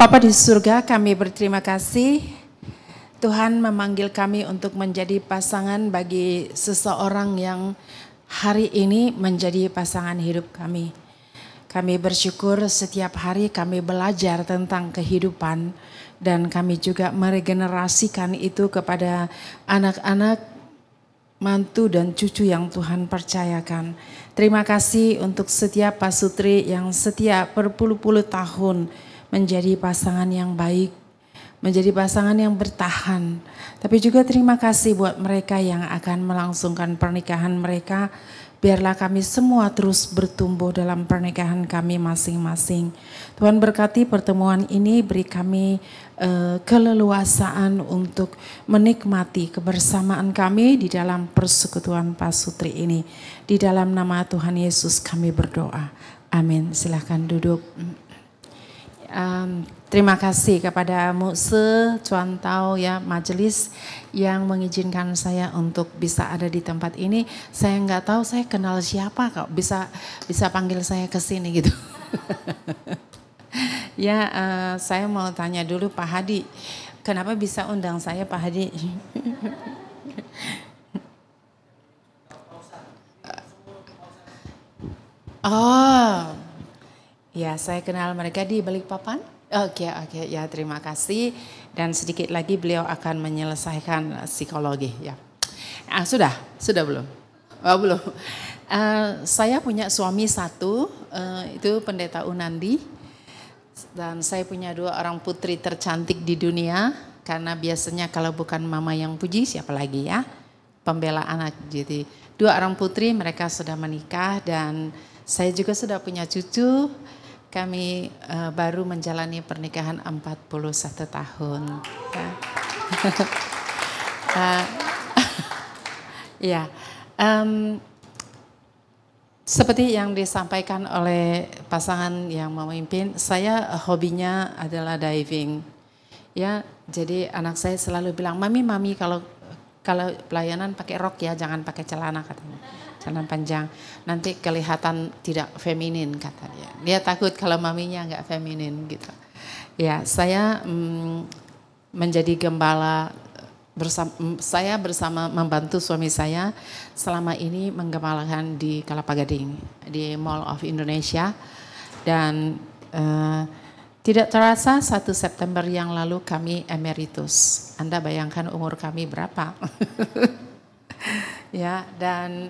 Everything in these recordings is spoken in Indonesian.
Bapa di surga, kami berterima kasih Tuhan memanggil kami untuk menjadi pasangan bagi seseorang yang hari ini menjadi pasangan hidup kami. Kami bersyukur setiap hari kami belajar tentang kehidupan dan kami juga meregenerasikan itu kepada anak-anak, mantu dan cucu yang Tuhan percayakan. Terima kasih untuk setiap pasutri yang setia berpuluh-puluh tahun menjadi pasangan yang baik, menjadi pasangan yang bertahan. Tapi juga terima kasih buat mereka yang akan melangsungkan pernikahan mereka. Biarlah kami semua terus bertumbuh dalam pernikahan kami masing-masing. Tuhan berkati pertemuan ini, beri kami keleluasaan untuk menikmati kebersamaan kami di dalam persekutuan pasutri ini. Di dalam nama Tuhan Yesus kami berdoa. Amin. Silahkan duduk. Terima kasih kepada Muse, Cuan Tau ya majelis yang mengizinkan saya untuk bisa ada di tempat ini. Saya nggak tahu saya kenal siapa kok bisa panggil saya ke sini gitu. Ya saya mau tanya dulu Pak Hadi, kenapa bisa undang saya Pak Hadi? Oh. Ya, saya kenal mereka di Balikpapan. Oke, ya terima kasih. Dan sedikit lagi beliau akan menyelesaikan psikologi. Ya, sudah belum? Oh, belum. Saya punya suami satu, itu Pendeta Unandi. Dan saya punya 2 orang putri tercantik di dunia. Karena biasanya kalau bukan mama yang puji, siapa lagi ya? Pembela anak. Jadi 2 orang putri, mereka sudah menikah dan saya juga sudah punya cucu. Kami baru menjalani pernikahan 41 tahun. Ya, seperti yang disampaikan oleh pasangan yang memimpin, saya hobinya adalah diving. Ya, jadi anak saya selalu bilang, mami kalau pelayanan pakai rok ya, jangan pakai celana katanya. Celana panjang, nanti kelihatan tidak feminin kata dia. Dia takut kalau maminya nggak feminin gitu. Ya, saya menjadi gembala saya bersama membantu suami saya selama ini menggembalakan di Kelapa Gading di Mall of Indonesia dan tidak terasa 1 September yang lalu kami emeritus. Anda bayangkan umur kami berapa? Ya, dan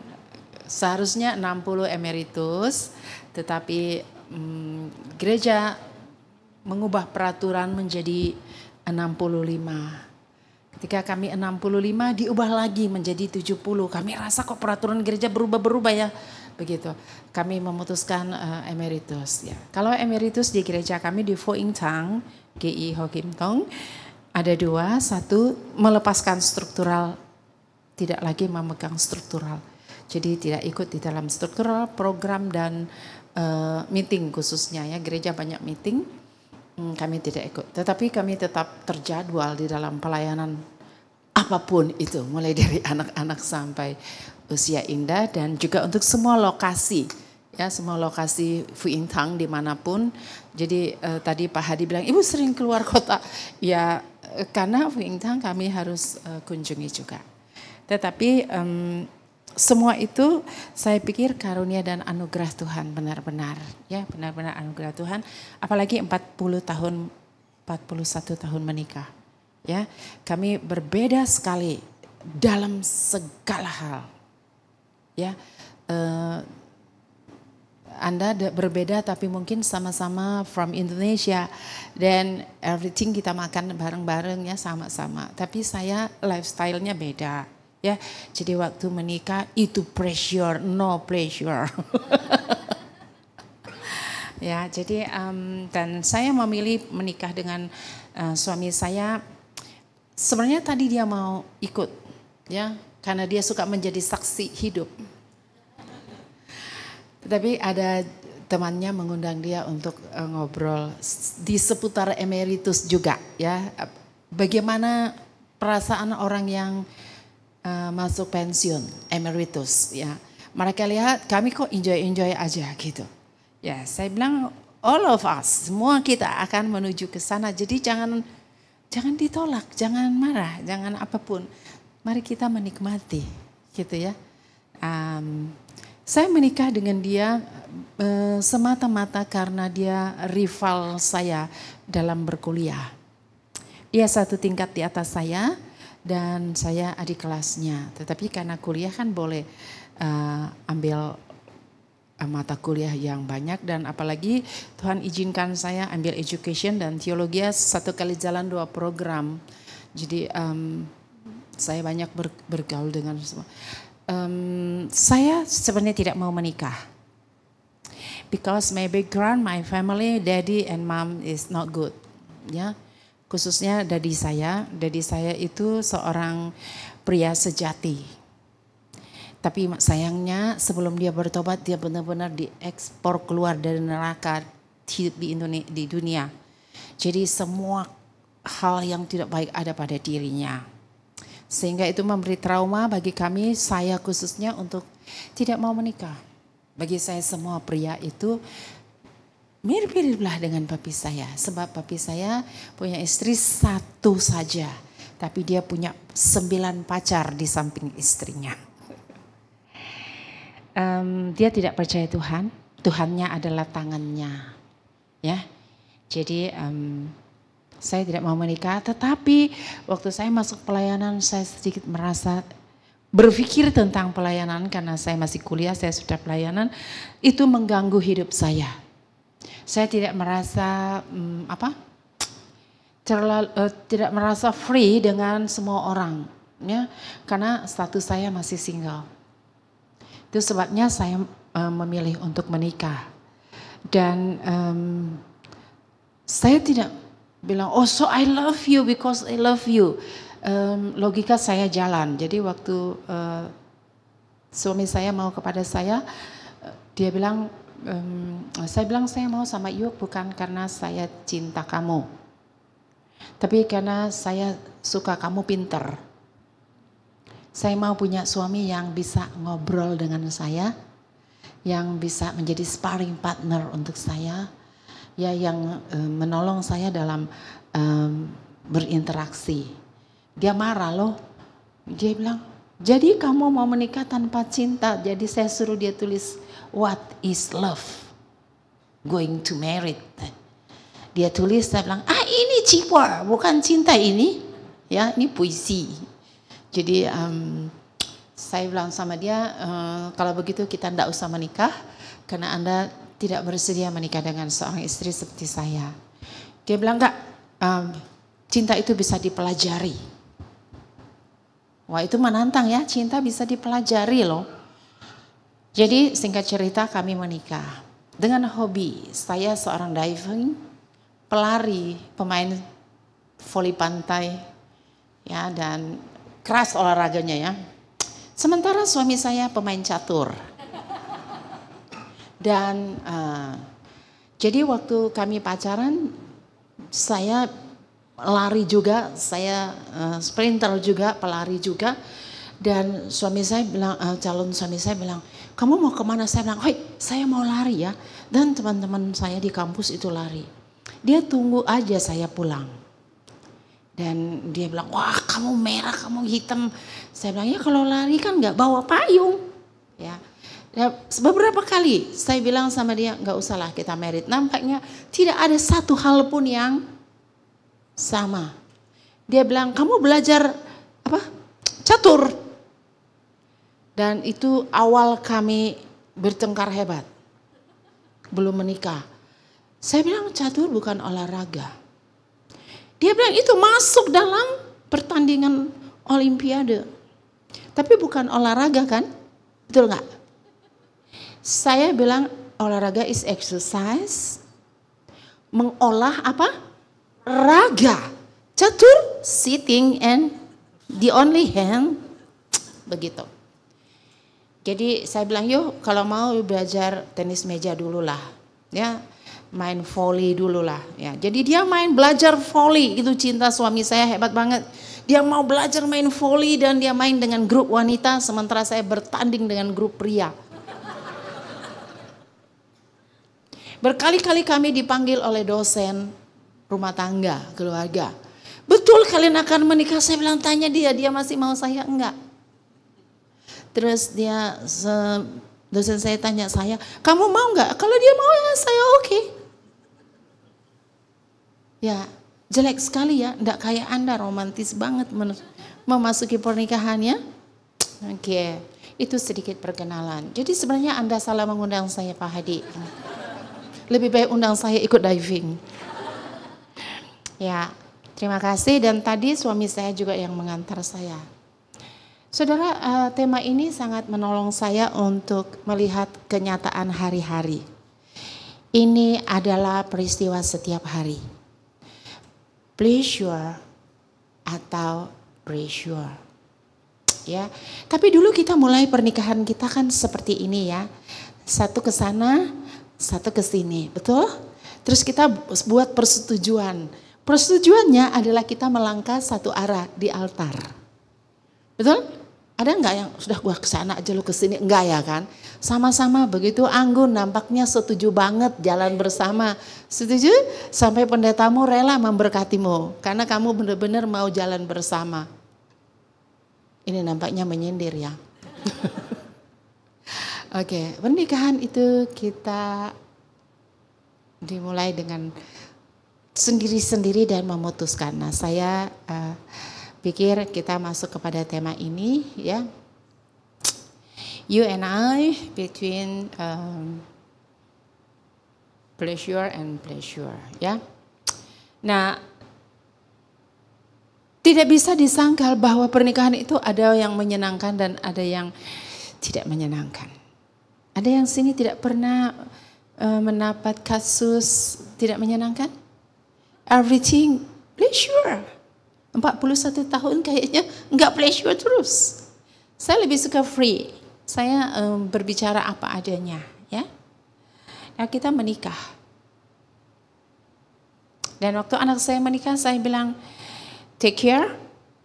seharusnya 60 emeritus, tetapi gereja mengubah peraturan menjadi 65. Ketika kami 65 diubah lagi menjadi 70. Kami rasa kok peraturan gereja berubah-berubah ya. Begitu. Kami memutuskan emeritus ya. Kalau emeritus di gereja kami di Pho Ing Tang, GI Ho Kim Tong, ada 2, 1 melepaskan struktural, tidak lagi memegang struktural. Jadi tidak ikut di dalam struktural program dan meeting khususnya ya, gereja banyak meeting, kami tidak ikut. Tetapi kami tetap terjadwal di dalam pelayanan apapun itu, mulai dari anak-anak sampai usia indah dan juga untuk semua lokasi. Ya, semua lokasi Phu Ing Tang dimanapun. Jadi tadi Pak Hadi bilang, Ibu sering keluar kota. Ya karena Phu Ing Tang kami harus kunjungi juga. Tetapi semua itu saya pikir karunia dan anugerah Tuhan benar-benar ya, benar-benar anugerah Tuhan, apalagi 41 tahun menikah. Ya, kami berbeda sekali dalam segala hal. Ya, Anda berbeda tapi mungkin sama-sama from Indonesia dan everything kita makan bareng-bareng ya sama-sama. Tapi saya lifestyle-nya beda. Ya, jadi waktu menikah itu pressure, no pleasure. Ya, jadi dan saya memilih menikah dengan suami saya. Sebenarnya tadi dia mau ikut, ya, karena dia suka menjadi saksi hidup. Tapi ada temannya mengundang dia untuk ngobrol di seputar emeritus juga, ya. Bagaimana perasaan orang yang masuk pensiun, emeritus ya. Mereka lihat kami kok enjoy aja gitu. Ya, saya bilang all of us, semua kita akan menuju ke sana. Jadi jangan ditolak, jangan marah, jangan apapun. Mari kita menikmati, gitu ya. Saya menikah dengan dia semata-mata karena dia rival saya dalam berkuliah. Dia satu tingkat di atas saya dan saya adik kelasnya. Tetapi karena kuliah kan boleh ambil mata kuliah yang banyak, dan apalagi Tuhan izinkan saya ambil education dan teologi satu kali jalan 2 program. Jadi saya banyak bergaul dengan semua. Saya sebenarnya tidak mau menikah. Because my background, my family, daddy and mom is not good. Ya, khususnya daddy saya itu seorang pria sejati. Tapi sayangnya sebelum dia bertobat, dia benar-benar diekspor keluar dari neraka hidup di dunia. Jadi semua hal yang tidak baik ada pada dirinya. Sehingga itu memberi trauma bagi kami, saya khususnya, untuk tidak mau menikah. Bagi saya semua pria itu mirip-miriplah dengan papi saya. Sebab papi saya punya istri 1 saja. Tapi dia punya 9 pacar di samping istrinya. Dia tidak percaya Tuhan. Tuhannya adalah tangannya. Ya, jadi saya tidak mau menikah, tetapi waktu saya masuk pelayanan saya sedikit merasa berpikir tentang pelayanan karena saya masih kuliah, saya sudah pelayanan, itu mengganggu hidup saya. Saya tidak merasa tidak merasa free dengan semua orang, ya, karena status saya masih single. Itu sebabnya saya memilih untuk menikah. Dan saya tidak bilang, oh so I love you because I love you. Logika saya jalan. Jadi waktu suami saya mau kepada saya, dia bilang, saya mau sama you bukan karena saya cinta kamu. Tapi karena saya suka kamu pinter. Saya mau punya suami yang bisa ngobrol dengan saya, yang bisa menjadi sparring partner untuk saya, ya, yang menolong saya dalam berinteraksi. Dia marah loh, dia bilang, jadi kamu mau menikah tanpa cinta? Jadi saya suruh dia tulis, what is love? Going to marry. Dia tulis, saya bilang, ini cipa, bukan cinta ini, ya, ini puisi. Jadi saya bilang sama dia, kalau begitu kita tidak usah menikah, karena Anda tidak bersedia menikah dengan seorang istri seperti saya. Dia bilang, enggak, cinta itu bisa dipelajari. Wah, itu menantang ya, cinta bisa dipelajari loh. Jadi singkat cerita kami menikah. Dengan hobi, saya seorang diving, pelari, pemain voli pantai, ya, dan keras olahraganya ya. Sementara suami saya pemain catur. Dan jadi waktu kami pacaran, saya lari juga, saya sprinter juga, pelari juga. Dan suami saya bilang, calon suami saya bilang, kamu mau kemana? Saya bilang, hoi, saya mau lari ya. Dan teman-teman saya di kampus itu lari. Dia tunggu aja saya pulang. Dan dia bilang, wah kamu merah, kamu hitam. Saya bilang, ya kalau lari kan gak bawa payung. Ya. Beberapa kali saya bilang sama dia, gak usahlah kita married. Nampaknya tidak ada satu hal pun yang sama. Dia bilang, kamu belajar catur. Dan itu awal kami bertengkar hebat. Belum menikah. Saya bilang, catur bukan olahraga. Dia bilang itu masuk dalam pertandingan olimpiade. Tapi bukan olahraga kan? Betul gak? Saya bilang olahraga is exercise. Mengolah apa? Raga. Catur, sitting and the only hand. Begitu. Jadi saya bilang, yuk kalau mau belajar tenis meja dulu lah. Ya. Main volley dulu lah ya. Jadi dia belajar volley, itu cinta suami saya hebat banget. Dia mau belajar main volley dan dia main dengan grup wanita, sementara saya bertanding dengan grup pria. Berkali-kali kami dipanggil oleh dosen rumah tangga, keluarga. Betul kalian akan menikah? Saya bilang, tanya dia masih mau saya enggak. Terus dosen saya tanya saya, kamu mau enggak? Kalau dia mau ya saya oke. Ya, jelek sekali ya, enggak kayak Anda romantis banget memasuki pernikahannya. Oke, itu sedikit perkenalan. Jadi sebenarnya Anda salah mengundang saya, Pak Hadi. Lebih baik undang saya ikut diving. Ya, terima kasih. Dan tadi suami saya juga yang mengantar saya. Saudara, tema ini sangat menolong saya untuk melihat kenyataan hari-hari. Ini adalah peristiwa setiap hari. Pleasure atau pressure. Ya, tapi dulu kita mulai pernikahan kita kan seperti ini ya. Satu ke sana, satu ke sini, betul? Terus kita buat persetujuan. Persetujuannya adalah kita melangkah satu arah di altar. Betul? Ada enggak yang sudah gua ke sana aja lu ke sini? Enggak ya kan? Sama-sama begitu anggun, nampaknya setuju banget jalan bersama. Setuju? Sampai pendetamu rela memberkatimu karena kamu benar-benar mau jalan bersama. Ini nampaknya menyindir ya. Oke, pernikahan itu kita dimulai dengan sendiri-sendiri dan memutuskan. Nah, saya pikir kita masuk kepada tema ini ya. You and I between pleasure and pleasure ya. Nah, tidak bisa disangkal bahwa pernikahan itu ada yang menyenangkan dan ada yang tidak menyenangkan. Ada yang sini tidak pernah mendapat kasus tidak menyenangkan? Everything pleasure. 41 tahun kayaknya enggak pleasure terus. Saya lebih suka free. Saya berbicara apa adanya, ya. Nah, kita menikah. Dan waktu anak saya menikah, saya bilang, take care,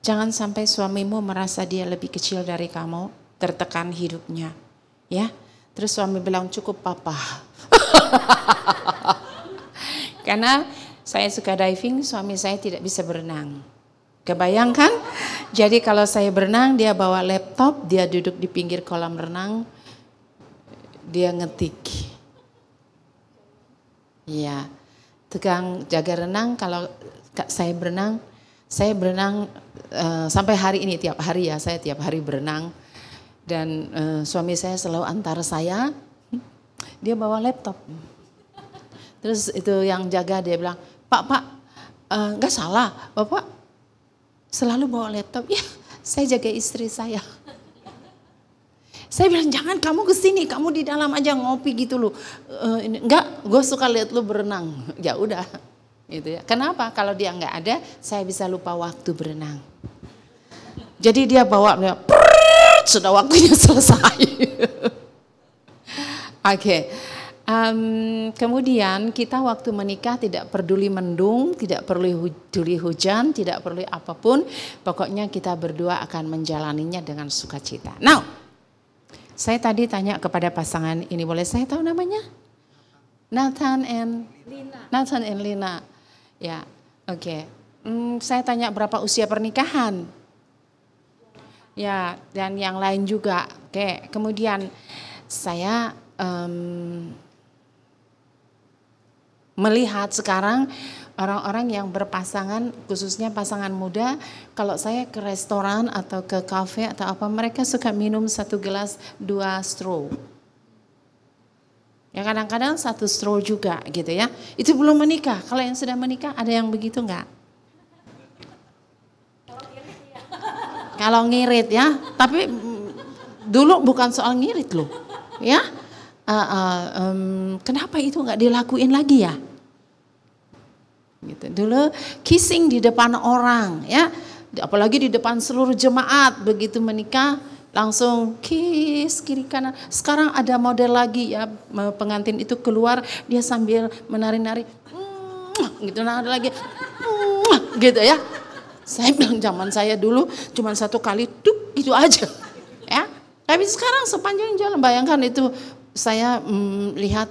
jangan sampai suamimu merasa dia lebih kecil dari kamu, tertekan hidupnya, ya. Terus suami bilang, cukup papa. Karena saya suka diving, suami saya tidak bisa berenang. Kebayangkan? Jadi kalau saya berenang, dia bawa laptop, dia duduk di pinggir kolam renang, dia ngetik. Iya, tukang jaga renang. Kalau saya berenang sampai hari ini tiap hari ya, saya tiap hari berenang. Dan suami saya selalu antar saya, dia bawa laptop. Terus itu yang jaga dia bilang, Pak, nggak salah, Bapak selalu bawa laptop. Ya, saya jaga istri saya. Saya bilang, jangan kamu kesini, kamu di dalam aja ngopi gitu loh. Enggak, gue suka lihat lu berenang. Ya udah, gitu ya. Kenapa? Kalau dia nggak ada, saya bisa lupa waktu berenang. Jadi dia bawa, sudah waktunya selesai. Oke. Kemudian kita waktu menikah tidak peduli mendung, tidak peduli hujan, tidak peduli apapun. Pokoknya kita berdua akan menjalaninya dengan sukacita. Now, saya tadi tanya kepada pasangan ini, boleh saya tahu namanya? Nathan and Lina. Ya, oke. Saya tanya berapa usia pernikahan? Ya, dan yang lain juga. Oke, kemudian saya melihat sekarang orang-orang yang berpasangan, khususnya pasangan muda, kalau saya ke restoran atau ke kafe atau apa, mereka suka minum 1 gelas 2 straw. Ya kadang-kadang 1 straw juga gitu ya. Itu belum menikah. Kalau yang sudah menikah ada yang begitu enggak? Kalau ngirit ya, tapi dulu bukan soal ngirit loh, ya. Kenapa itu nggak dilakuin lagi ya? Gitu. Dulu kissing di depan orang, ya, apalagi di depan seluruh jemaat, begitu menikah langsung kiss kiri kanan. Sekarang ada model lagi ya, pengantin itu keluar dia sambil menari-nari, gitu, nah ada lagi, gitu ya. Saya bilang zaman saya dulu cuma 1 kali tuh gitu aja, ya. Tapi sekarang sepanjang jalan, bayangkan itu saya lihat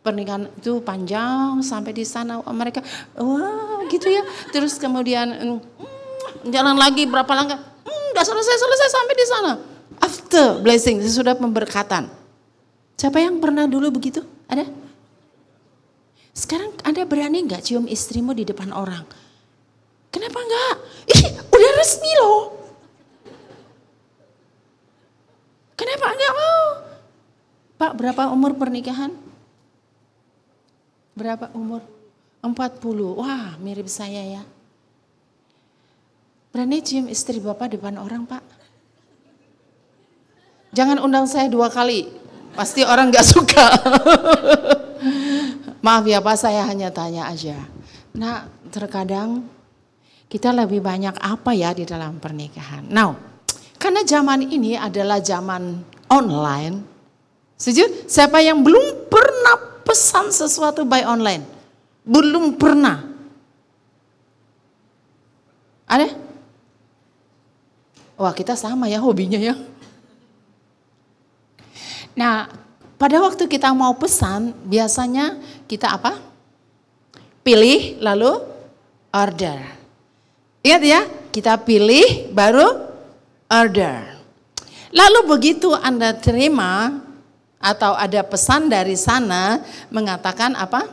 pernikahan itu panjang sampai di sana mereka wah gitu ya. Terus kemudian jalan lagi berapa langkah, nggak selesai sampai di sana. After blessing, sesudah pemberkatan. Siapa yang pernah dulu begitu? Ada? Sekarang Anda berani nggak cium istrimu di depan orang? Kenapa enggak? Udah resmi loh. Kenapa enggak mau? Pak, berapa umur pernikahan? Berapa umur? 40. Wah, mirip saya ya. Berani cium istri Bapak depan orang, Pak? Jangan undang saya 2 kali. Pasti orang gak suka. Maaf ya Pak, saya hanya tanya aja. Nah, terkadang kita lebih banyak apa ya di dalam pernikahan. Now, karena zaman ini adalah zaman online. Setuju? Siapa yang belum pernah pesan sesuatu by online? Belum pernah. Ada? Wah, kita sama ya hobinya ya. Nah, pada waktu kita mau pesan, biasanya kita apa? Pilih lalu order. Ingat ya, kita pilih baru order. Lalu begitu Anda terima atau ada pesan dari sana mengatakan apa?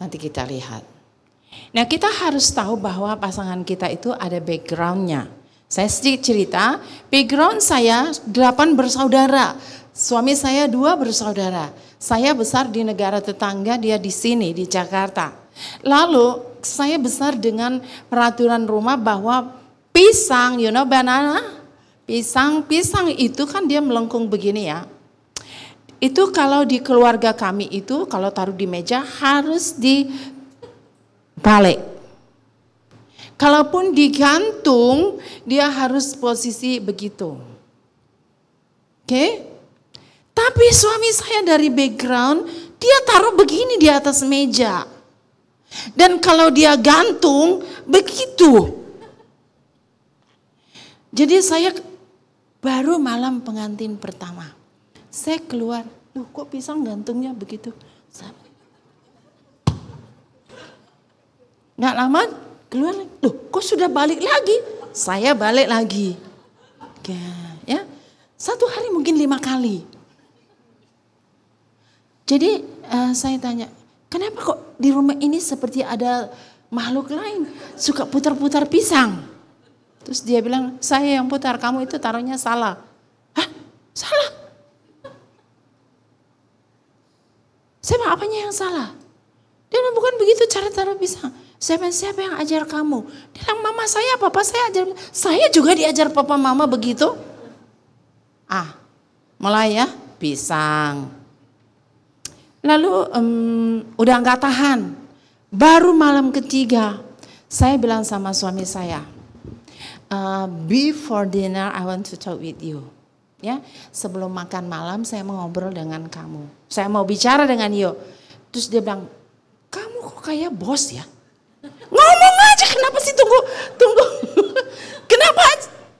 Nanti kita lihat. Nah, kita harus tahu bahwa pasangan kita itu ada backgroundnya. Saya sedikit cerita, background saya 8 bersaudara, suami saya 2 bersaudara. Saya besar di negara tetangga, dia di sini, di Jakarta. Lalu saya besar dengan peraturan rumah bahwa pisang, you know banana, pisang itu kan dia melengkung begini ya. Itu kalau di keluarga kami itu, kalau taruh di meja harus dibalik. Kalaupun digantung, dia harus posisi begitu. Oke? Tapi suami saya dari background, dia taruh begini di atas meja. Dan kalau dia gantung, begitu. Jadi saya baru malam pengantin pertama. Saya keluar, loh kok pisang gantungnya begitu? Nggak lama, keluar lagi, loh kok sudah balik lagi? Saya balik lagi. Ya, 1 hari mungkin 5 kali. Jadi saya tanya, kenapa kok di rumah ini seperti ada makhluk lain suka putar-putar pisang? Terus dia bilang, saya yang putar, kamu itu taruhnya salah. Hah? Salah? Saya bilang, apanya yang salah? Dia bilang, bukan begitu cara taruh pisang. Siapa yang ajar kamu? Dia bilang, mama saya, papa saya ajar. Saya juga diajar papa mama begitu. Mulai ya, pisang. Lalu udah gak tahan. Baru malam ketiga, saya bilang sama suami saya, before dinner I want to talk with you. Ya, sebelum makan malam saya mau ngobrol dengan kamu. Saya mau bicara dengan you. Terus dia bilang, kamu kok kayak bos ya? Ngomong aja, kenapa sih tunggu. Kenapa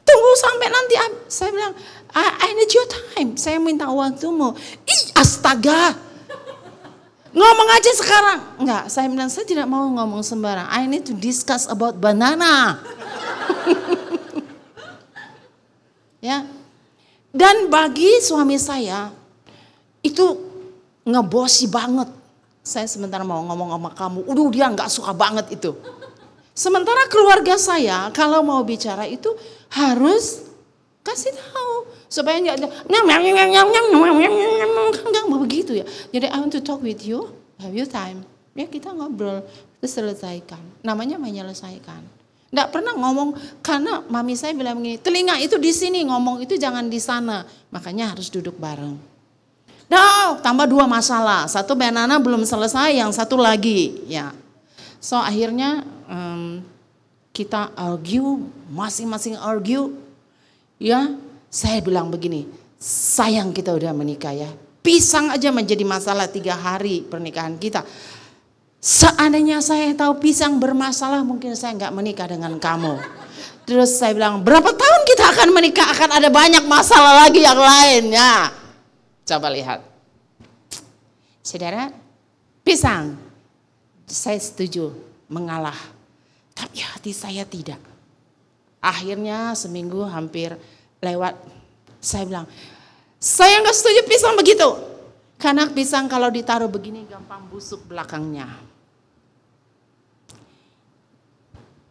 tunggu sampai nanti? Saya bilang, I need your time. Saya minta waktumu. Astaga. Ngomong aja sekarang. Enggak, saya bilang, saya tidak mau ngomong sembarang. I need to discuss about banana. Ya. Dan bagi suami saya, itu ngebosi banget. Saya sementara mau ngomong sama kamu, dia nggak suka banget itu. Sementara keluarga saya kalau mau bicara itu harus kasih tahu supaya nggak begitu ya. Jadi I want to talk with you, have you time? Ya kita ngobrol, kita selesaikan. Namanya menyelesaikan. Nggak pernah ngomong karena mami saya bilang begini, telinga itu di sini, ngomong itu jangan di sana. Makanya harus duduk bareng. Nah, tambah 2 masalah. 1 banana belum selesai, yang 1 lagi. Ya, so akhirnya kita argue, masing-masing argue. Ya, saya bilang begini, sayang kita udah menikah ya. Pisang aja menjadi masalah 3 hari pernikahan kita. Seandainya saya tahu pisang bermasalah, mungkin saya nggak menikah dengan kamu. Terus saya bilang, berapa tahun kita akan menikah, akan ada banyak masalah lagi yang lain ya. Coba lihat. Saudara, pisang, saya setuju mengalah. Tapi hati saya tidak. Akhirnya seminggu hampir lewat, saya bilang, saya nggak setuju pisang begitu. Karena pisang kalau ditaruh begini gampang busuk belakangnya.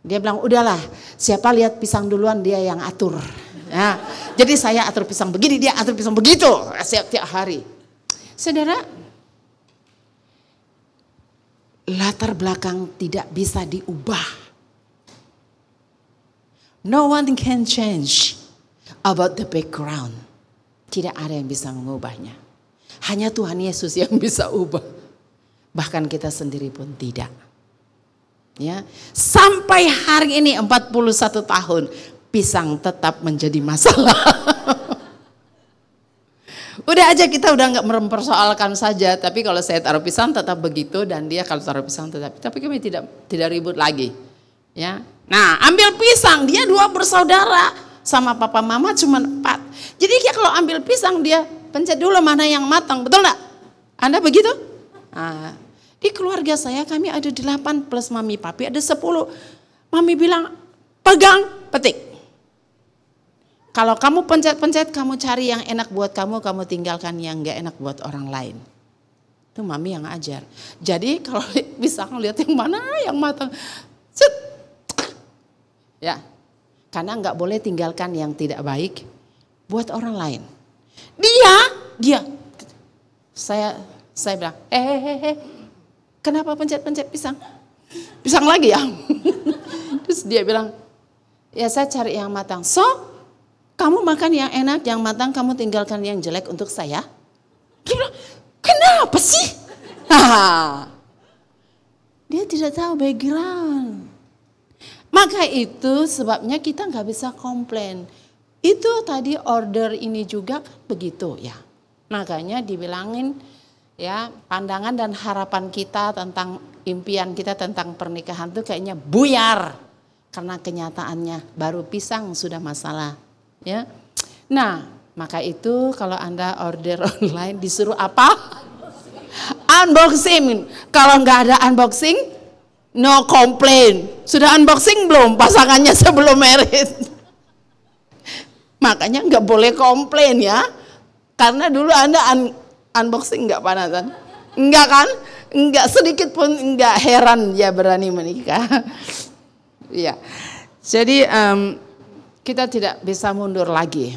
Dia bilang, udahlah, siapa lihat pisang duluan dia yang atur. Ya, jadi saya atur pisang begini, dia atur pisang begitu setiap hari. Saudara, latar belakang tidak bisa diubah. No one can change about the background. Tidak ada yang bisa mengubahnya. Hanya Tuhan Yesus yang bisa ubah. Bahkan kita sendiri pun tidak. Ya, sampai hari ini 41 tahun pisang tetap menjadi masalah. Udah aja kita udah nggak mempersoalkan saja, tapi kalau saya taruh pisang tetap begitu dan dia kalau taruh pisang tetap. Tapi kami tidak ribut lagi. Ya. Nah, ambil pisang, dia 2 bersaudara, sama papa mama cuma 4. Jadi dia kalau ambil pisang dia pencet dulu mana yang matang, betul enggak? Anda begitu? Nah, di keluarga saya kami ada 8 plus mami papi ada 10. Mami bilang, pegang, petik. Kalau kamu pencet-pencet, kamu cari yang enak buat kamu tinggalkan yang gak enak buat orang lain. Itu mami yang ajar. Jadi kalau bisa lihat yang mana yang matang, set. Ya, karena gak boleh tinggalkan yang tidak baik buat orang lain. Dia. Saya bilang, kenapa pencet-pencet pisang? Pisang lagi ya? Terus dia bilang, ya saya cari yang matang. So, kamu makan yang enak, yang matang, kamu tinggalkan yang jelek untuk saya? Dia bilang, kenapa sih? Dia tidak tahu background. Maka itu sebabnya kita nggak bisa komplain. Itu tadi order ini juga kan begitu ya. Makanya dibilangin ya pandangan dan harapan kita tentang impian kita tentang pernikahan itu kayaknya buyar. Karena kenyataannya baru pisang sudah masalah. Ya. Nah maka itu kalau Anda order online disuruh apa? Unboxing. Kalau nggak ada unboxing, no complain. Sudah unboxing belum pasangannya sebelum married? Makanya nggak boleh komplain ya. Karena dulu Anda unboxing nggak panasan? Enggak kan? Enggak sedikit pun enggak heran ya berani menikah. Iya. Jadi kita tidak bisa mundur lagi.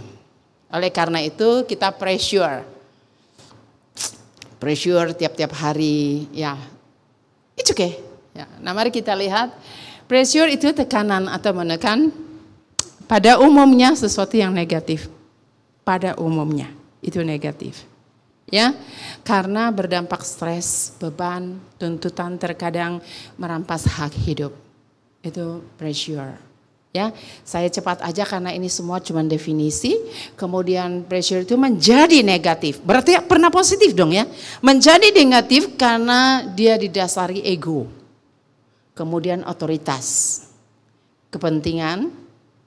Oleh karena itu kita pressure tiap-tiap hari ya. It's okay. Ya, nah mari kita lihat, pressure itu tekanan atau menekan, pada umumnya sesuatu yang negatif. Pada umumnya itu negatif. Ya, karena berdampak stres, beban, tuntutan terkadang merampas hak hidup. Itu pressure. Ya, saya cepat aja karena ini semua cuma definisi. Kemudian pressure itu menjadi negatif. Berarti pernah positif dong ya. Menjadi negatif karena dia didasari ego. Kemudian otoritas, kepentingan,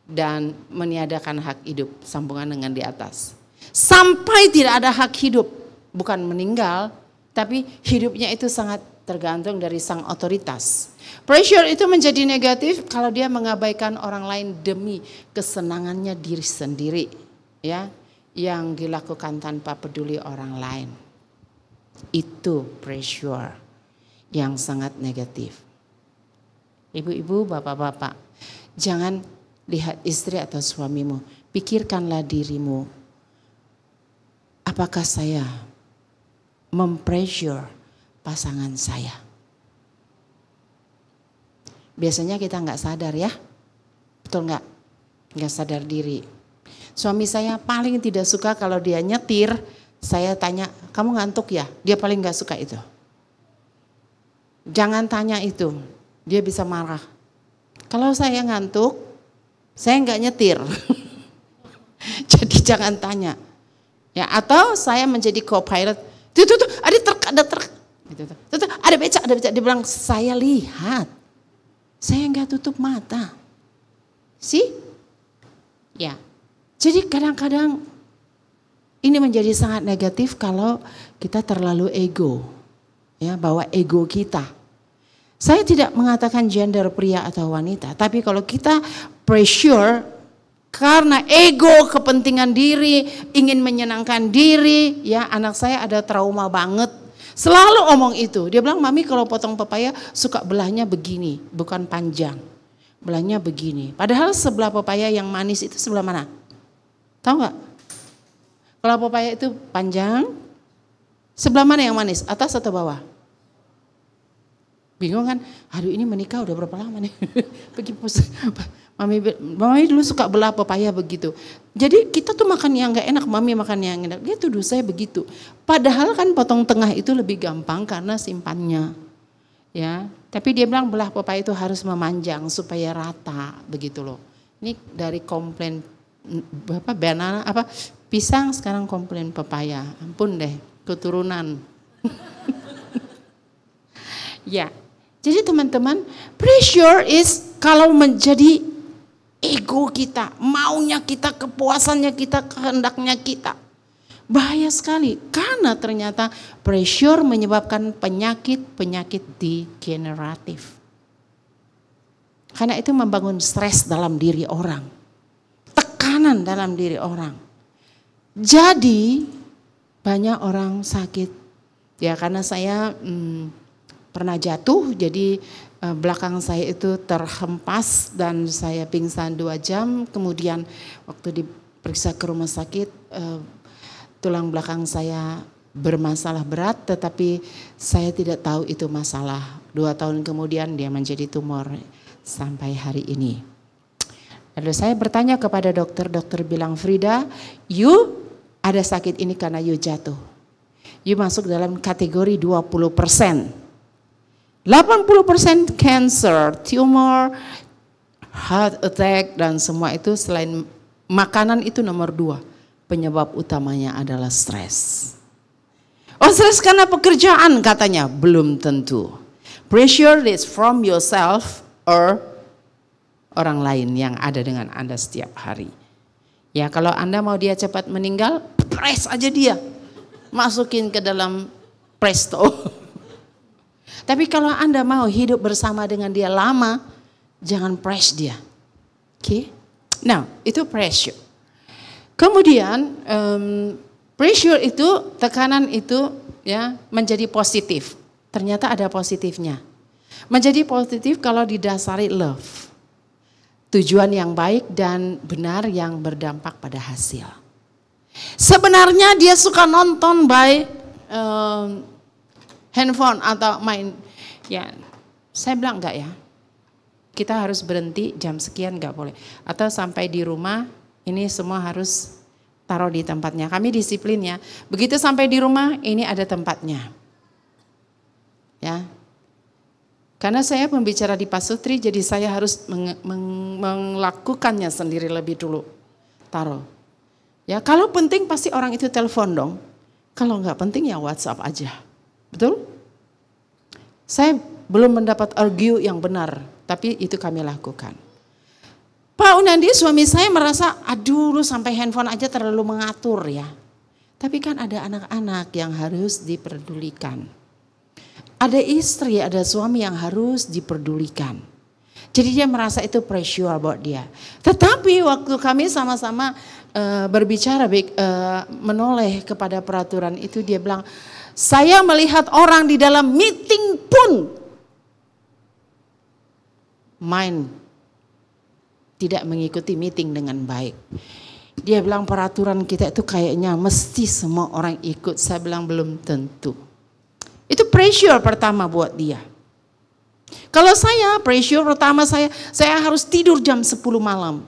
dan meniadakan hak hidup sambungan dengan di atas. Sampai tidak ada hak hidup, bukan meninggal, tapi hidupnya itu sangat tergantung dari sang otoritas. Pressure itu menjadi negatif kalau dia mengabaikan orang lain demi kesenangannya diri sendiri, ya, yang dilakukan tanpa peduli orang lain. Itu pressure yang sangat negatif. Ibu-ibu, bapak-bapak, jangan lihat istri atau suamimu, pikirkanlah dirimu. Apakah saya mempressure pasangan saya? Biasanya kita nggak sadar ya, betul nggak? Nggak sadar diri. Suami saya paling tidak suka kalau dia nyetir, saya tanya, kamu ngantuk ya? Dia paling nggak suka itu. Jangan tanya itu. Dia bisa marah. Kalau saya ngantuk, saya nggak nyetir. Jadi jangan tanya. Ya, atau saya menjadi co-pilot. Tuh, ada truk. Gitu, ada becak. Dia bilang, saya lihat. Saya nggak tutup mata. Ya. Jadi kadang-kadang Ini menjadi sangat negatif kalau kita terlalu ego, ya, bawa ego kita. Saya tidak mengatakan gender pria atau wanita, tapi kalau kita pressure karena ego, kepentingan diri, ingin menyenangkan diri, ya, anak saya ada trauma banget. Selalu omong itu. Dia bilang, "Mami kalau potong pepaya suka belahnya begini, bukan panjang. Belahnya begini." Padahal sebelah pepaya yang manis itu sebelah mana? Tahu nggak? Kalau pepaya itu panjang, sebelah mana yang manis? Atas atau bawah? Bingung kan? Aduh, ini menikah udah berapa lama nih? Pergi Mami dulu suka belah pepaya begitu. Jadi kita tuh makan yang gak enak, Mami makan yang enak. Dia tuduh saya begitu. Padahal kan potong tengah itu lebih gampang karena simpannya. Ya, tapi dia bilang belah pepaya itu harus memanjang supaya rata begitu loh. Ini dari komplain banana pisang, sekarang komplain pepaya. Ampun deh, keturunan. Ya. Jadi teman-teman, pressure is kalau menjadi ego kita, maunya kita, kepuasannya kita, kehendaknya kita. Bahaya sekali karena ternyata pressure menyebabkan penyakit degeneratif. Karena itu membangun stres dalam diri orang, tekanan dalam diri orang. Jadi banyak orang sakit. Ya karena saya pernah jatuh, jadi belakang saya itu terhempas dan saya pingsan 2 jam. Kemudian waktu diperiksa ke rumah sakit, tulang belakang saya bermasalah berat, tetapi saya tidak tahu itu masalah. 2 tahun kemudian dia menjadi tumor sampai hari ini. Lalu saya bertanya kepada dokter bilang, "Frida, you ada sakit ini karena you jatuh. You masuk dalam kategori 20%. 80% cancer, tumor, heart attack dan semua itu selain makanan itu nomor 2. Penyebab utamanya adalah stres." Oh, stres karena pekerjaan katanya, belum tentu. Pressure is from yourself or orang lain yang ada dengan Anda setiap hari. Ya kalau Anda mau dia cepat meninggal, press aja dia. Masukin ke dalam presto. Tapi kalau Anda mau hidup bersama dengan dia lama, jangan press dia. Oke? Nah, itu pressure. Kemudian pressure itu, tekanan itu ya menjadi positif. Ternyata ada positifnya. Menjadi positif kalau didasari love. Tujuan yang baik dan benar yang berdampak pada hasil. Sebenarnya dia suka nonton handphone atau main, ya saya bilang enggak ya, kita harus berhenti jam sekian enggak boleh, atau sampai di rumah ini semua harus taruh di tempatnya. Kami disiplin ya, begitu sampai di rumah ini ada tempatnya, ya. Karena saya pembicara di Pasutri, jadi saya harus melakukannya sendiri lebih dulu, taruh. Ya kalau penting pasti orang itu telepon dong, kalau enggak penting ya WhatsApp aja. Betul? Saya belum mendapat argue yang benar, tapi itu kami lakukan. Pak Unandi, suami saya merasa, aduh lu sampai handphone aja terlalu mengatur ya. Tapi kan ada anak-anak yang harus diperdulikan. Ada istri, ada suami yang harus diperdulikan. Jadi dia merasa itu pressure buat dia. Tetapi waktu kami sama-sama berbicara, menoleh kepada peraturan itu, dia bilang, saya melihat orang di dalam meeting pun tidak mengikuti meeting dengan baik. Dia bilang peraturan kita itu kayaknya mesti semua orang ikut. Saya bilang belum tentu. Itu pressure pertama buat dia. Kalau saya, pressure pertama saya harus tidur jam 10 malam.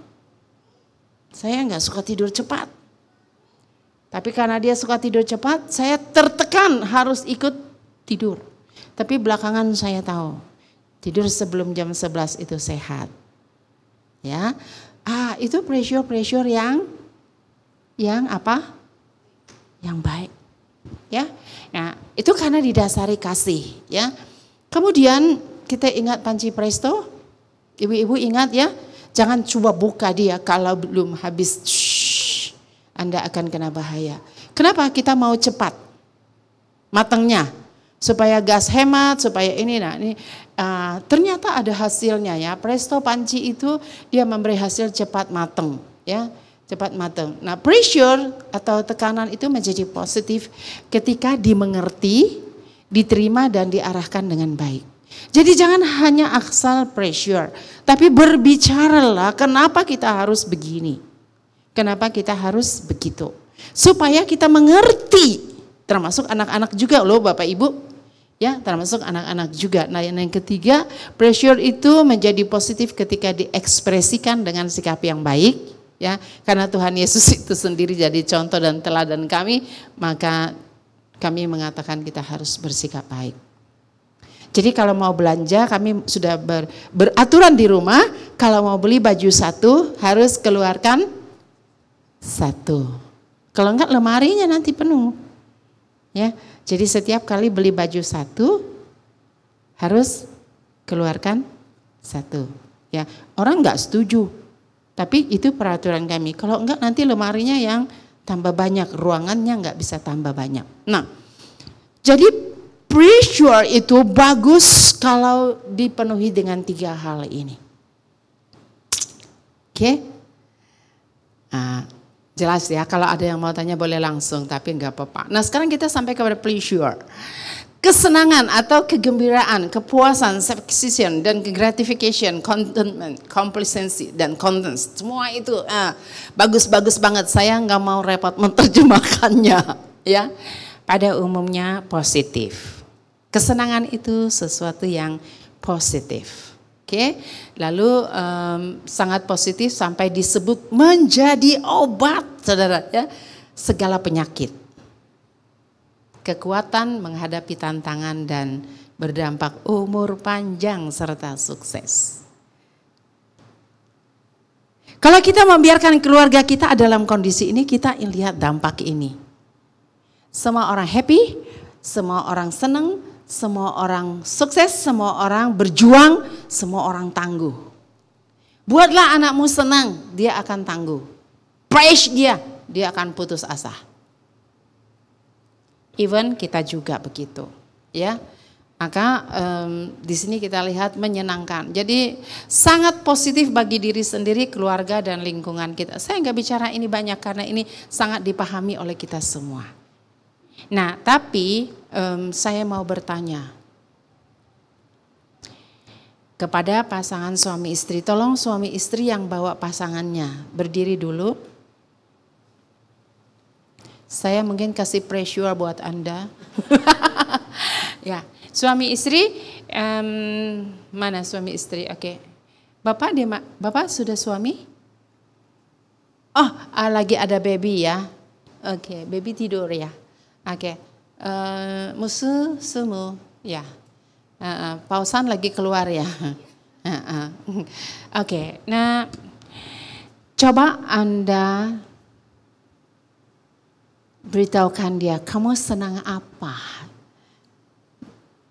Saya nggak suka tidur cepat. Tapi karena dia suka tidur cepat, saya tertekan harus ikut tidur. Tapi belakangan saya tahu, tidur sebelum jam 11 itu sehat. Ya, itu pressure yang apa? Yang baik. Ya, nah itu karena didasari kasih. Ya, kemudian kita ingat panci presto, ibu-ibu ingat ya, jangan coba buka dia kalau belum habis. Anda akan kena bahaya. Kenapa kita mau cepat matangnya? Supaya gas hemat, supaya ini. Nah, ini ternyata ada hasilnya ya. Presto panci itu dia memberi hasil cepat matang, ya, cepat matang. Nah, pressure atau tekanan itu menjadi positif ketika dimengerti, diterima dan diarahkan dengan baik. Jadi jangan hanya asal pressure, tapi berbicaralah kenapa kita harus begini, kenapa kita harus begitu. Supaya kita mengerti, termasuk anak-anak juga loh Bapak Ibu, ya termasuk anak-anak juga. Nah yang ketiga, pressure itu menjadi positif ketika diekspresikan dengan sikap yang baik, ya karena Tuhan Yesus itu sendiri jadi contoh dan teladan kami, maka kami mengatakan kita harus bersikap baik. Jadi kalau mau belanja kami sudah beraturan di rumah, kalau mau beli baju satu harus keluarkan satu. Kalau enggak lemarinya nanti penuh. Ya, jadi setiap kali beli baju satu harus keluarkan satu. Ya, orang enggak setuju. Tapi itu peraturan kami. Kalau enggak nanti lemarinya yang tambah banyak, ruangannya enggak bisa tambah banyak. Nah, jadi pressure itu bagus kalau dipenuhi dengan 3 hal ini. Oke? Nah, jelas ya, kalau ada yang mau tanya boleh langsung, tapi enggak apa-apa. Nah sekarang kita sampai kepada pleasure. Kesenangan atau kegembiraan, kepuasan, satisfaction, dan gratification, contentment, complacency, dan content. Semua itu bagus-bagus banget. Saya enggak mau repot menerjemahkannya. Ya, pada umumnya positif. Kesenangan itu sesuatu yang positif. Oke, lalu sangat positif sampai disebut menjadi obat, saudara, ya, segala penyakit. Kekuatan menghadapi tantangan dan berdampak umur panjang serta sukses. Kalau kita membiarkan keluarga kita dalam kondisi ini, kita lihat dampak ini. Semua orang happy, semua orang senang, semua orang sukses, semua orang berjuang, semua orang tangguh. Buatlah anakmu senang, dia akan tangguh. Praise dia akan putus asa. Even kita juga begitu, ya. Maka di sini kita lihat menyenangkan. Jadi sangat positif bagi diri sendiri, keluarga dan lingkungan kita. Saya nggak bicara ini banyak karena ini sangat dipahami oleh kita semua. Nah, tapi saya mau bertanya kepada pasangan suami istri. Tolong suami istri yang bawa pasangannya berdiri dulu. Saya mungkin kasih pressure buat Anda. Ya, suami istri, mana suami istri? Oke. Bapak sudah suami? Oh, lagi ada baby ya. Oke, baby tidur ya. Oke, musuh semu, ya. Pausan lagi keluar ya. Oke, nah coba Anda beritahukan dia, kamu senang apa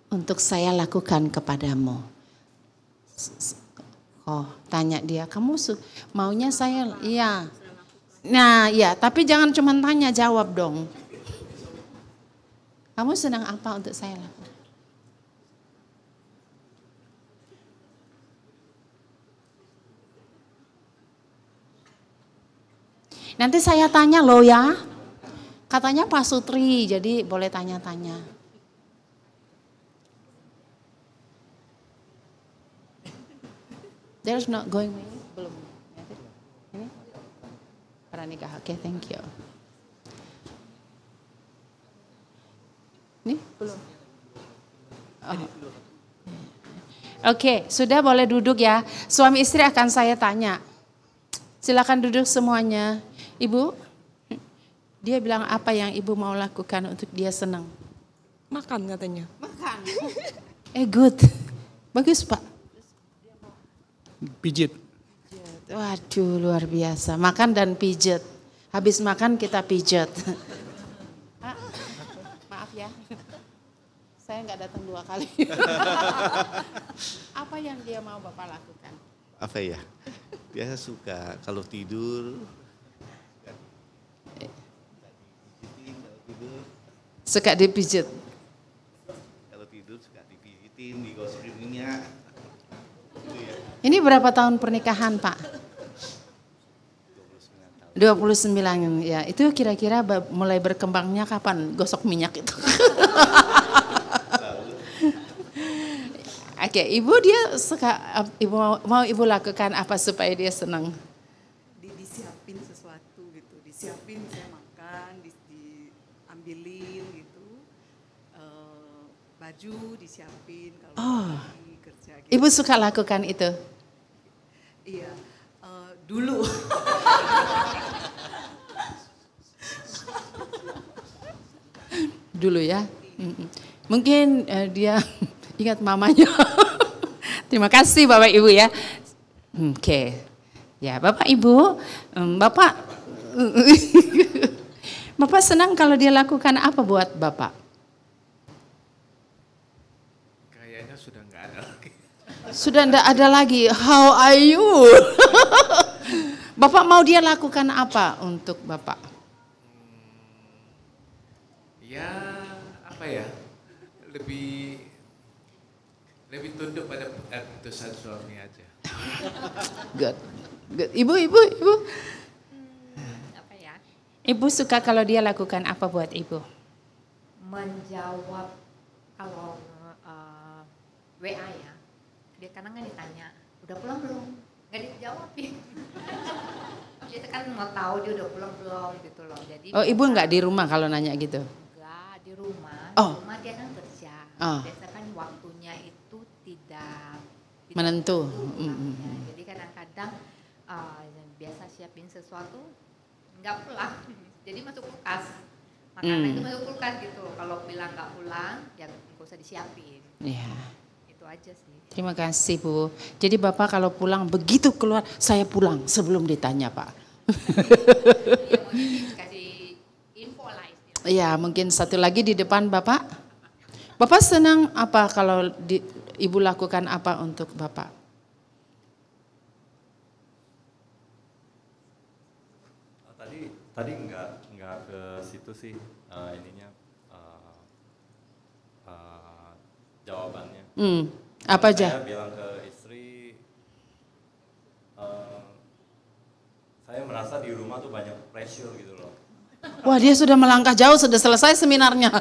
untuk saya lakukan kepadamu. Oh, tanya dia, kamu maunya saya, iya. Nah, ya, tapi jangan cuma tanya, jawab dong. Kamu senang apa untuk saya lakukan? Nanti saya tanya loh ya. Katanya Pak Sutri, jadi boleh tanya-tanya. There's not going away. Belum. Ini? Pranikah. Oke, thank you. Ini belum. Oh. Oke, sudah boleh duduk ya. Suami istri akan saya tanya. Silakan duduk semuanya. Ibu, dia bilang apa yang ibu mau lakukan untuk dia senang? Makan katanya. Makan. Good. Bagus Pak. Pijit. Waduh, luar biasa. Makan dan pijat. Habis makan kita pijat. Maaf ya. Saya nggak datang 2 kali. Apa yang dia mau Bapak lakukan? Apa ya? Biasa suka kalau tidur Suka dipijit. Kalau tidur suka dipijitin, digosipin minyak. Gitu ya. Ini berapa tahun pernikahan, Pak? 29 ya. Itu kira-kira mulai berkembangnya kapan gosok minyak itu? Oke, Ibu dia suka, mau Ibu lakukan apa supaya dia senang? Disiapin sesuatu gitu, disiapin saya makan, diambilin gitu, baju disiapin kalau lagi kerja gitu. Ibu suka lakukan itu? Iya, dulu. Dulu ya. Mungkin dia ingat mamanya. Terima kasih Bapak Ibu ya. Oke. Ya Bapak Ibu, Bapak Bapak senang kalau dia lakukan apa buat Bapak? Kayaknya sudah nggak ada lagi. Sudah tidak ada lagi. How are you? Bapak mau dia lakukan apa untuk Bapak? Ya apa ya? Lebih tunduk pada keputusan suami aja. Good. Good. Ibu. Apa ya? Ibu suka kalau dia lakukan apa buat Ibu? Menjawab kalau WA ya. Dia kadang kan ditanya, udah pulang belum? Nggak dijawabin. Dia kan mau tahu dia udah pulang belum gitu loh. Jadi Oh, Ibu nggak di rumah kalau nanya gitu? enggak di rumah. Oh. Di rumah dia kan kerja. Oh. Biasa kan waktunya itu tidak Menentu. Ya, jadi kadang-kadang biasa siapin sesuatu nggak pulang. Jadi masuk kulkas. Makanan itu masuk kulkas gitu. Kalau bilang nggak pulang, ya nggak usah disiapin. Ya. Itu aja sih. Terima kasih Bu. Jadi Bapak kalau pulang begitu keluar, saya pulang sebelum ditanya Pak. Iya, mau dikasih info lah istilahnya. Iya, mungkin satu lagi di depan Bapak. Bapak senang apa kalau Ibu lakukan apa untuk Bapak? Tadi nggak ke situ sih ininya jawabannya. Apa aja? Saya bilang ke istri, saya merasa di rumah tuh banyak pressure gitu loh. Wah, dia sudah melangkah jauh, sudah selesai seminarnya.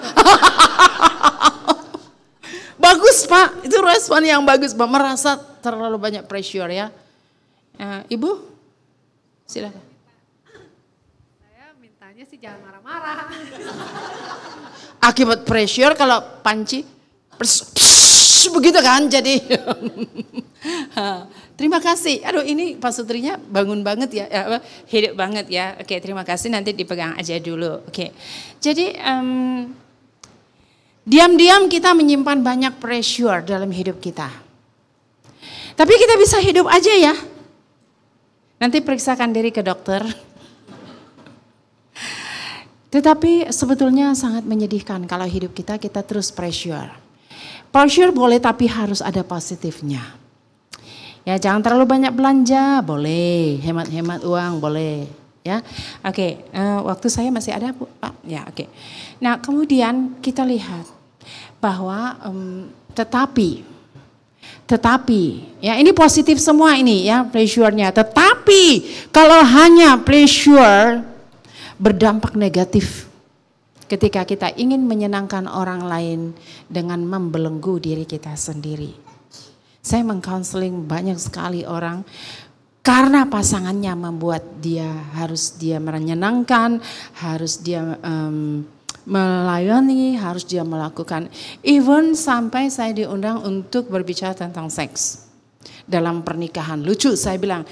Bagus Pak, itu respon yang bagus Pak. Merasa terlalu banyak pressure ya. Ibu, silakan. Saya mintanya sih jangan marah-marah. Akibat pressure kalau panci, begitu kan jadi. Terima kasih. Aduh ini Pak Sutrinya bangun banget ya, hidup banget ya. Oke, terima kasih, nanti dipegang aja dulu. Oke, jadi diam-diam kita menyimpan banyak pressure dalam hidup kita. Tapi kita bisa hidup aja ya. Nanti periksakan diri ke dokter. Tetapi sebetulnya sangat menyedihkan kalau hidup kita terus pressure. Pressure boleh tapi harus ada positifnya. Ya jangan terlalu banyak belanja, boleh. Hemat-hemat uang, boleh. Ya, oke. Waktu saya masih ada Bu. Ya, oke. Nah kemudian kita lihat bahwa tetapi ya ini positif semua ini ya pressure-nya. Tetapi kalau hanya pressure berdampak negatif ketika kita ingin menyenangkan orang lain dengan membelenggu diri kita sendiri. Saya mengcounseling banyak sekali orang karena pasangannya membuat harus dia menyenangkan, harus dia melayani, harus dia melakukan. Even sampai saya diundang untuk berbicara tentang seks dalam pernikahan. Lucu saya bilang,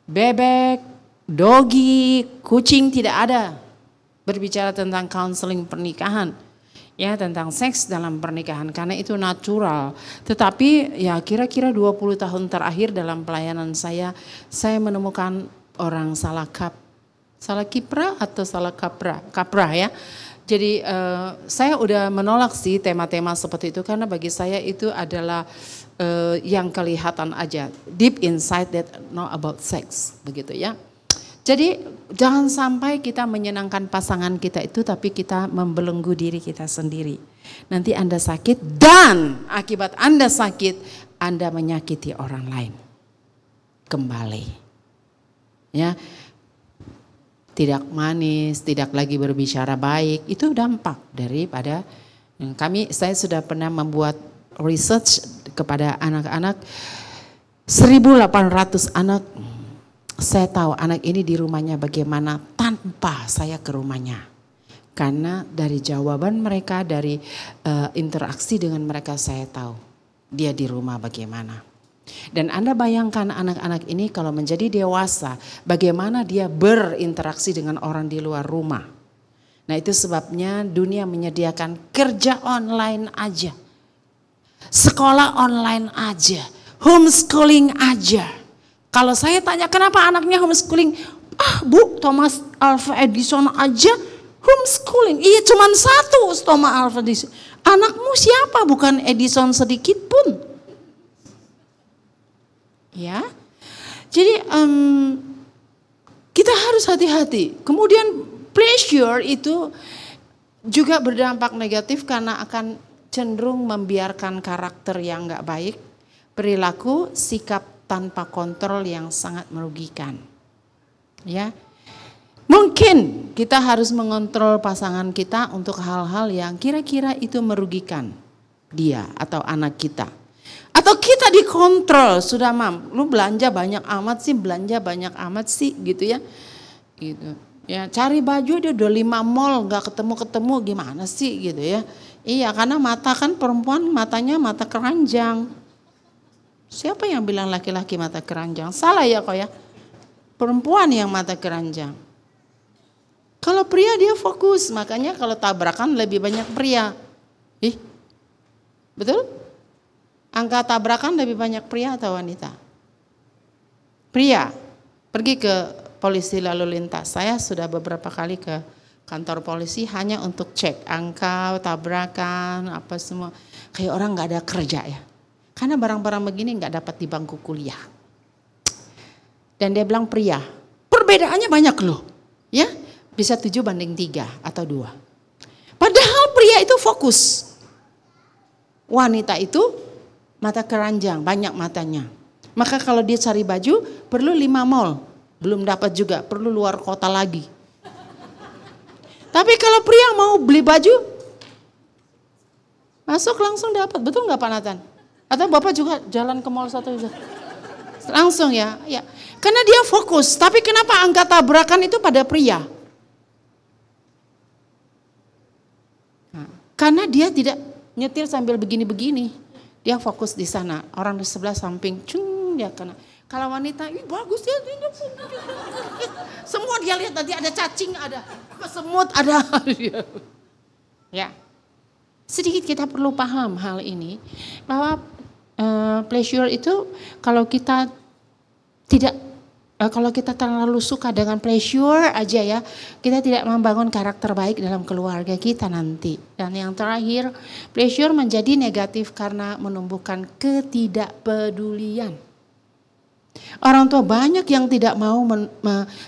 bebek, dogi, kucing tidak ada berbicara tentang counseling pernikahan. Ya tentang seks dalam pernikahan karena itu natural. Tetapi ya kira-kira 20 tahun terakhir dalam pelayanan saya menemukan orang salah kiprah atau salah kaprah ya. Jadi saya udah menolak sih tema-tema seperti itu karena bagi saya itu adalah yang kelihatan aja deep inside that know about sex begitu ya. Jadi jangan sampai kita menyenangkan pasangan kita itu tapi kita membelenggu diri kita sendiri. Nanti Anda sakit dan akibat Anda sakit, Anda menyakiti orang lain. Kembali. Ya. Tidak manis, tidak lagi berbicara baik, itu dampak daripada saya sudah pernah membuat research kepada anak-anak 1.800 anak. Saya tahu anak ini di rumahnya bagaimana tanpa saya ke rumahnya. Karena dari jawaban mereka, dari interaksi dengan mereka saya tahu dia di rumah bagaimana. Dan Anda bayangkan anak-anak ini kalau menjadi dewasa, bagaimana dia berinteraksi dengan orang di luar rumah. Nah itu sebabnya dunia menyediakan kerja online aja. Sekolah online aja. Homeschooling aja. Kalau saya tanya kenapa anaknya homeschooling? Bu, Thomas Alva Edison aja homeschooling. Iya cuman satu Thomas Alva Edison. Anakmu siapa? Bukan Edison sedikit pun. Ya, jadi kita harus hati-hati. Kemudian pleasure itu juga berdampak negatif karena akan cenderung membiarkan karakter yang nggak baik, perilaku, sikap tanpa kontrol yang sangat merugikan. Ya, mungkin kita harus mengontrol pasangan kita untuk hal-hal yang kira-kira itu merugikan dia atau anak kita. Atau kita dikontrol, sudah mam, lu belanja banyak amat sih gitu ya. Gitu. Ya, cari baju dia udah 5 mall nggak ketemu gimana sih gitu ya. Iya, karena mata kan perempuan matanya mata keranjang. Siapa yang bilang laki-laki mata keranjang? Salah ya kok ya. Perempuan yang mata keranjang. Kalau pria dia fokus, makanya kalau tabrakan lebih banyak pria. Betul? Angka tabrakan lebih banyak pria atau wanita? Pria. Pergi ke polisi lalu lintas. Saya sudah beberapa kali ke kantor polisi hanya untuk cek angka tabrakan apa semua. Kayak orang nggak ada kerja ya. Karena barang-barang begini nggak dapat di bangku kuliah. Dan dia bilang pria. Perbedaannya banyak loh. Ya, bisa 7:3 atau 2. Padahal pria itu fokus. Wanita itu mata keranjang, banyak matanya. Maka kalau dia cari baju, perlu 5 mall. Belum dapat juga, perlu luar kota lagi. Tapi kalau pria mau beli baju, masuk langsung dapat. Betul nggak Pak Nathan? Atau Bapak juga jalan ke mall satu langsung ya? Ya. Karena dia fokus. Tapi kenapa angka tabrakan itu pada pria? Nah, karena dia tidak nyetir sambil begini-begini. Dia fokus di sana, orang di sebelah samping, dia kena. Kalau wanita, bagus ya, semua dia lihat tadi ada cacing, ada semut, ada. Ya, sedikit kita perlu paham hal ini bahwa pleasure itu kalau kita terlalu suka dengan pleasure aja ya, kita tidak membangun karakter baik dalam keluarga kita nanti. Dan yang terakhir, pleasure menjadi negatif karena menumbuhkan ketidakpedulian. Orang tua banyak yang tidak mau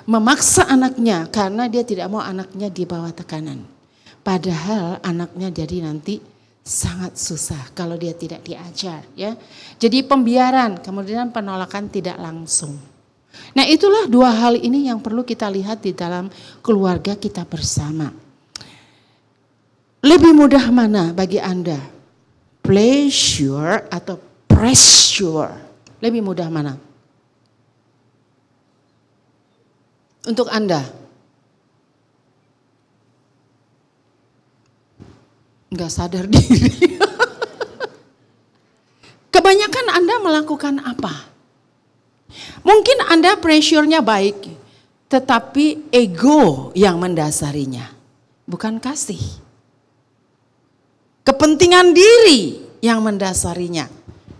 memaksa anaknya karena dia tidak mau anaknya di bawah tekanan. Padahal anaknya jadi nanti sangat susah kalau dia tidak diajar ya. Jadi pembiaran, kemudian penolakan tidak langsung. Nah itulah 2 hal ini yang perlu kita lihat di dalam keluarga kita bersama. Lebih mudah mana bagi Anda? Pleasure atau pressure? Lebih mudah mana? Untuk Anda? Enggak sadar diri. Kebanyakan Anda melakukan apa? Mungkin Anda pressure-nya baik, tetapi ego yang mendasarinya, bukan kasih. Kepentingan diri yang mendasarinya.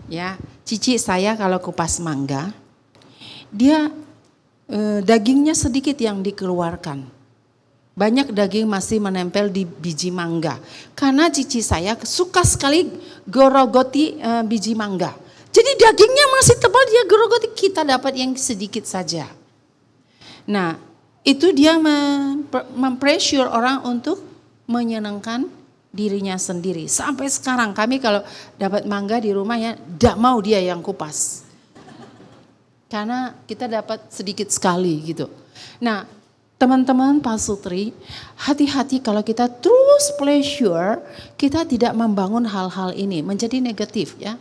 Ya, cici saya kalau kupas mangga, dia dagingnya sedikit yang dikeluarkan. Banyak daging masih menempel di biji mangga. Karena cici saya suka sekali gorogoti biji mangga. Jadi dagingnya masih tebal, dia gerogoti, kita dapat yang sedikit saja. Nah, itu dia mempressure orang untuk menyenangkan dirinya sendiri. Sampai sekarang kami kalau dapat mangga di rumah ya, tidak mau dia yang kupas. Karena kita dapat sedikit sekali gitu. Nah, teman-teman Pak Sutri, hati-hati kalau kita terus pleasure, kita tidak membangun hal-hal ini menjadi negatif ya.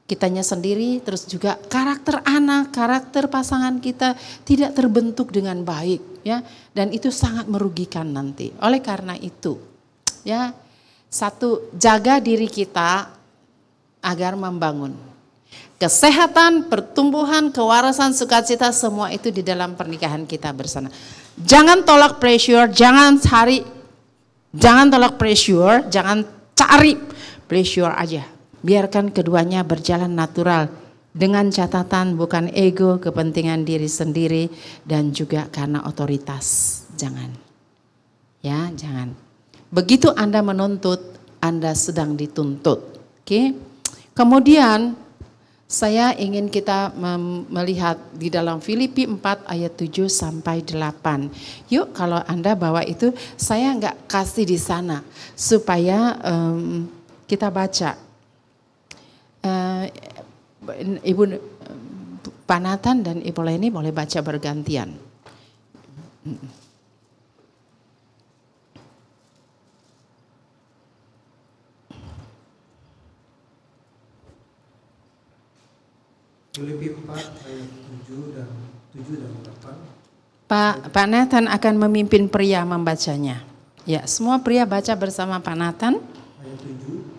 Kitanya sendiri, terus juga karakter anak, karakter pasangan kita tidak terbentuk dengan baik ya, dan itu sangat merugikan nanti. Oleh karena itu ya, satu, jaga diri kita agar membangun kesehatan, pertumbuhan, kewarasan, sukacita, semua itu di dalam pernikahan kita bersama. Jangan tolak pressure, jangan tolak pressure, jangan cari pressure aja. Biarkan keduanya berjalan natural dengan catatan bukan ego, kepentingan diri sendiri dan juga karena otoritas. Jangan. Ya, jangan. Begitu Anda menuntut, Anda sedang dituntut. Oke. Kemudian saya ingin kita melihat di dalam Filipi 4 ayat 7 sampai 8. Yuk kalau Anda bawa itu, saya enggak kasih di sana supaya kita baca. Ibu Pak Nathan dan Ibu Leni boleh baca bergantian. Filipi 4 ayat 7 dan 8. Pak Nathan akan memimpin pria membacanya. Ya, semua pria baca bersama Pak Nathan. Ayat 7.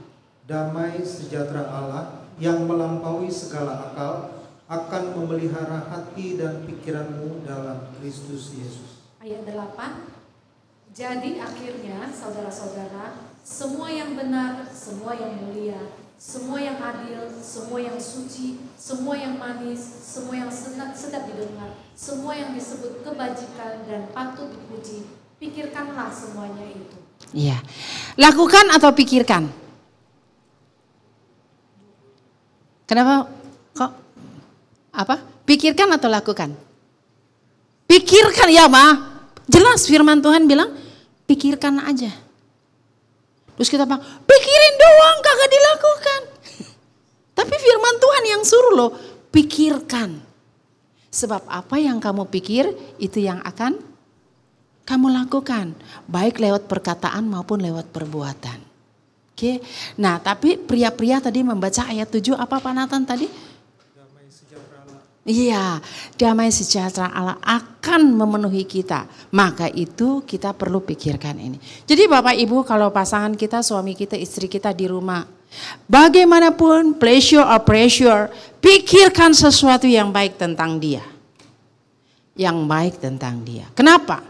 Damai sejahtera Allah yang melampaui segala akal akan memelihara hati dan pikiranmu dalam Kristus Yesus. Ayat 8. Jadi akhirnya saudara-saudara, semua yang benar, semua yang mulia, semua yang adil, semua yang suci, semua yang manis, semua yang sedap didengar, semua yang disebut kebajikan dan patut dipuji, pikirkanlah semuanya itu. Iya. Lakukan atau pikirkan? Kenapa kok apa? Pikirkan atau lakukan? Pikirkan ya, Ma. Jelas firman Tuhan bilang pikirkan aja. Terus kita bilang, pikirin doang kagak dilakukan. Tapi firman Tuhan yang suruh lo, pikirkan. Sebab apa yang kamu pikir, itu yang akan kamu lakukan. Baik lewat perkataan maupun lewat perbuatan. Oke. Nah tapi pria-pria tadi membaca ayat 7, apa Pak Nathan tadi? Damai sejahtera Allah. Iya, damai sejahtera Allah akan memenuhi kita. Maka itu kita perlu pikirkan ini. Jadi Bapak Ibu, kalau pasangan kita, suami kita, istri kita di rumah, bagaimanapun pleasure or pressure, pikirkan sesuatu yang baik tentang dia. Yang baik tentang dia. Kenapa?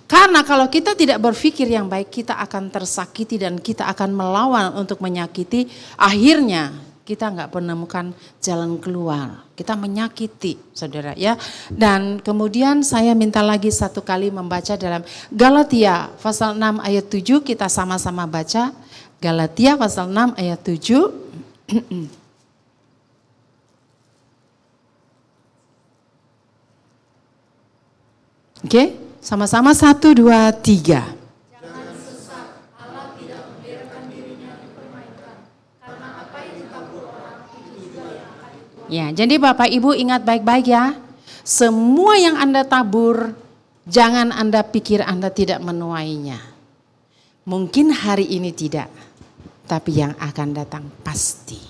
Karena kalau kita tidak berpikir yang baik, kita akan tersakiti dan kita akan melawan untuk menyakiti. Akhirnya kita nggak menemukan jalan keluar. Kita menyakiti, saudara ya. Dan kemudian saya minta lagi satu kali membaca dalam Galatia pasal 6 ayat 7. Kita sama-sama baca Galatia pasal 6 ayat 7. Oke, sama-sama 1, 2, 3. Jangan sesat, Allah tidak membiarkan dirinya dipermainkan, karena apa yang ditabur orang itu juga yang akan dituai. Ya, jadi Bapak Ibu ingat baik-baik ya. Semua yang Anda tabur, jangan Anda pikir Anda tidak menuainya. Mungkin hari ini tidak, tapi yang akan datang pasti.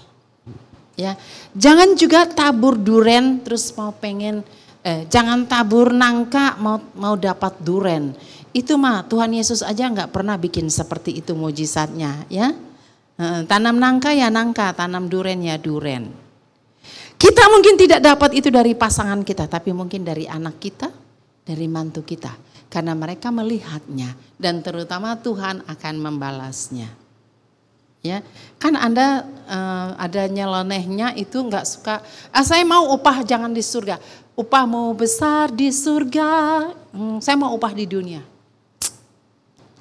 Ya, jangan juga tabur duren terus mau pengen jangan tabur nangka mau dapat duren. Itu mah Tuhan Yesus aja nggak pernah bikin seperti itu mujizatnya ya. Tanam nangka ya nangka, tanam duren ya duren. Kita mungkin tidak dapat itu dari pasangan kita, tapi mungkin dari anak kita, dari mantu kita. Karena mereka melihatnya dan terutama Tuhan akan membalasnya. Ya, kan Anda ada nyelenehnya itu nggak suka. Saya mau upah jangan di surga. Upah mau besar di surga, saya mau upah di dunia.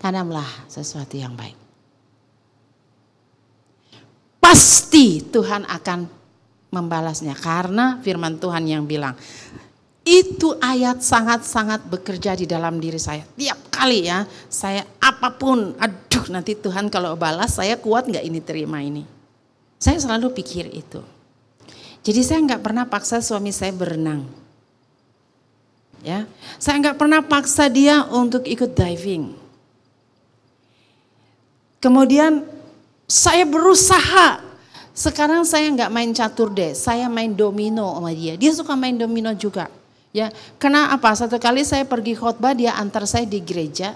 Tanamlah sesuatu yang baik. Pasti Tuhan akan membalasnya karena firman Tuhan yang bilang, Itu ayat sangat-sangat bekerja di dalam diri saya. Tiap kali ya, saya apapun, aduh nanti Tuhan kalau balas saya kuat nggak ini terima ini. Saya selalu pikir itu. Jadi saya nggak pernah paksa suami saya berenang. Ya, saya nggak pernah paksa dia untuk ikut diving. Kemudian saya berusaha. Sekarang saya nggak main catur deh, saya main domino sama dia. Dia suka main domino juga. Ya, karena apa? Satu kali saya pergi khotbah, dia antar saya di gereja.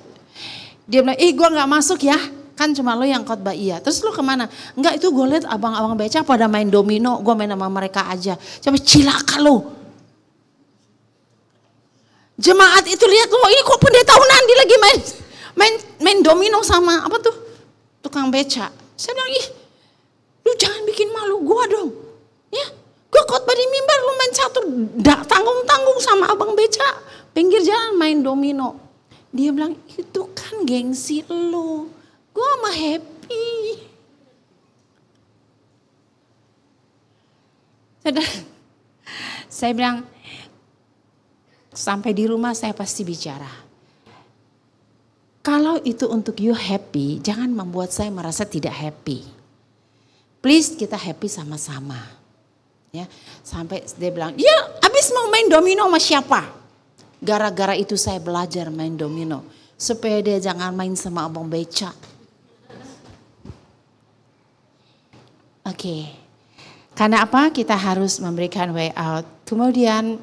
Dia bilang, gue nggak masuk ya, kan cuma lo yang khotbah. Iya. Terus lo kemana? Enggak, itu gue lihat abang-abang beca pada main domino, gue main sama mereka aja. Coba cilaka lo. Jemaat itu lihat lo, ini kok pendeta Unandi lagi main domino sama apa tuh tukang beca. Saya bilang, ih, lu jangan bikin malu gue dong, ya. Gue khotbah di mimbar, lu main catur, tanggung-tanggung sama abang beca, pinggir jalan main domino. Dia bilang, itu kan gengsi lu, gue mah happy. Saya bilang, sampai di rumah saya pasti bicara. Kalau itu untuk you happy, jangan membuat saya merasa tidak happy. Please kita happy sama-sama. Ya, sampai dia bilang, ya abis mau main domino sama siapa? Gara-gara itu saya belajar main domino. Supaya dia jangan main sama abang beca. Oke. Karena apa? Kita harus memberikan way out. Kemudian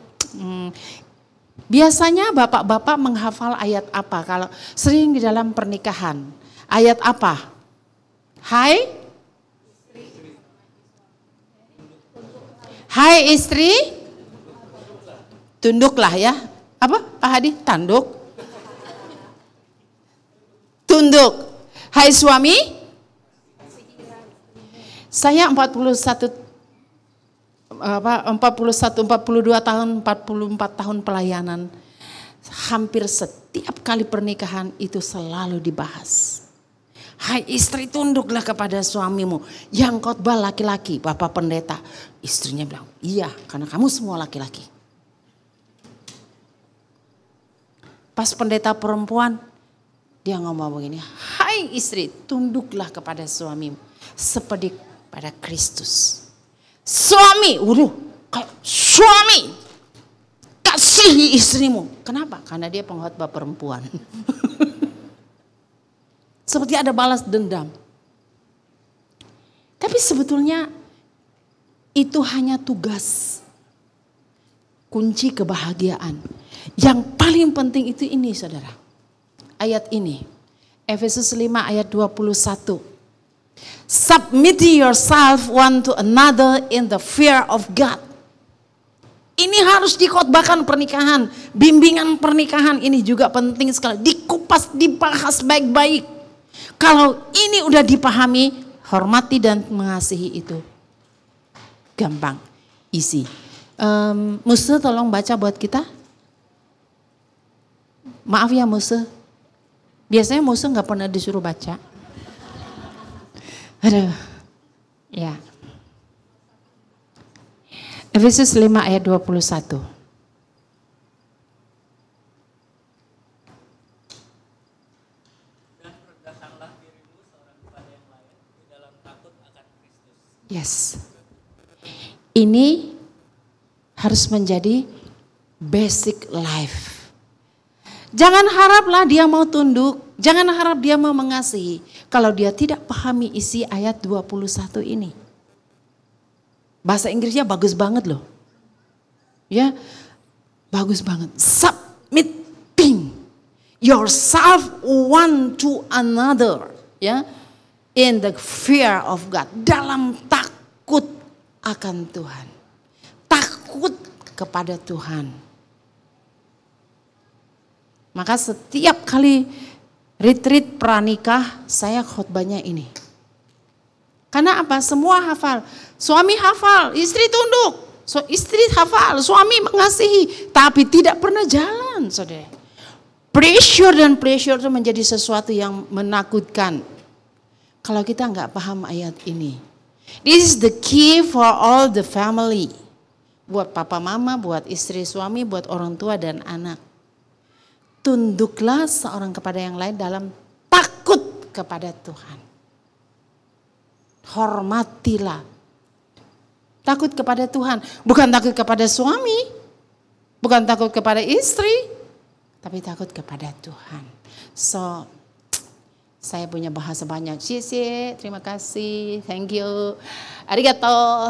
biasanya bapak-bapak menghafal ayat apa? Kalau sering di dalam pernikahan. Ayat apa? Hai istri, tunduklah ya. Apa Pak Hadi? Tanduk. Tunduk. Hai suami. Saya 42 tahun, 44 tahun pelayanan. Hampir setiap kali pernikahan itu selalu dibahas. Hai istri, tunduklah kepada suamimu. Yang khotbah laki-laki, bapak pendeta. Istrinya bilang, iya karena kamu semua laki-laki. Pas pendeta perempuan, dia ngomong begini, hai istri, tunduklah kepada suamimu. Seperti pada Kristus. Suami, kayak suami, kasihi istrimu. Kenapa? Karena dia pengkhotbah perempuan. Seperti ada balas dendam. Tapi sebetulnya itu hanya tugas. Kunci kebahagiaan. Yang paling penting itu ini saudara. Ayat ini. Efesus 5 ayat 21. Submitting yourself one to another in the fear of God. Ini harus dikhotbahkan pernikahan. Bimbingan pernikahan ini juga penting sekali. Dikupas, dibahas baik-baik. Kalau ini udah dipahami, hormati dan mengasihi itu gampang, easy. Musa tolong baca buat kita. Maaf ya Musa. Biasanya Musa nggak pernah disuruh baca. Aduh, ya. Efesus 5 ayat 21. Yes. Ini harus menjadi basic life. Jangan haraplah dia mau tunduk, jangan harap dia mau mengasihi kalau dia tidak pahami isi ayat 21 ini. Bahasa Inggrisnya bagus banget loh. Ya, bagus banget. Submitting yourself one to another, ya. In the fear of God, dalam takut akan Tuhan, takut kepada Tuhan. Maka setiap kali retreat pranikah, saya khotbahnya ini. Karena apa? Semua hafal, suami hafal, istri tunduk, istri hafal, suami mengasihi, tapi tidak pernah jalan, saudara. Pressure dan pressure itu menjadi sesuatu yang menakutkan. Kalau kita nggak paham ayat ini. This is the key for all the family. buat papa mama, buat istri suami, buat orang tua dan anak. Tunduklah seorang kepada yang lain dalam takut kepada Tuhan. Hormatilah. Takut kepada Tuhan, bukan takut kepada suami, bukan takut kepada istri, tapi takut kepada Tuhan. So, saya punya bahasa banyak. Terima kasih. Thank you. Arigato.